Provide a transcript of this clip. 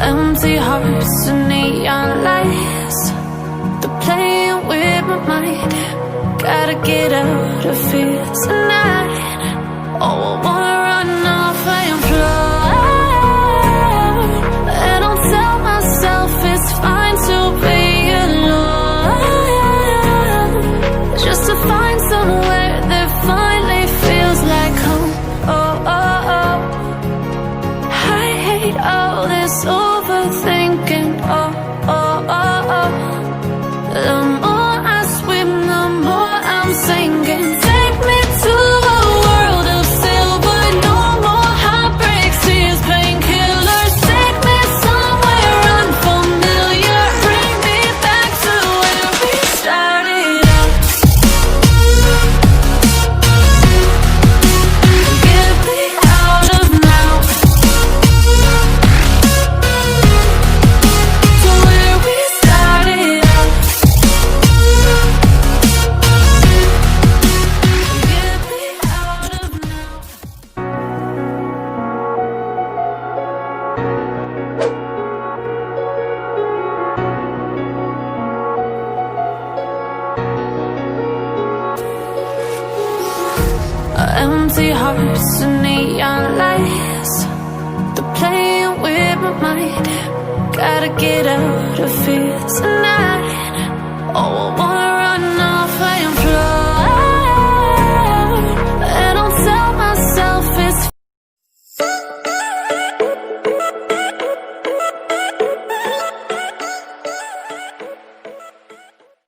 Empty hearts and neon lights, they're playing with my mind. Gotta get out of here tonight. Oh, I wanna run off and fly, and I'll tell myself it's fine to be alone, just to find somewhere that finally feels like home. Oh, oh, oh. I hate all this overthinking. Oh, oh, oh, oh. The more I swim, the more I'm sinking. Take me to a world of silver, no more heartbreaks, tears, painkillers. Take me somewhere unfamiliar, bring me back to where we started out. Get me out of now, to where we started out. Get me out of now. Empty hearts and neon lights, they're playing with my mind. Gotta get out of here tonight. Oh, I wanna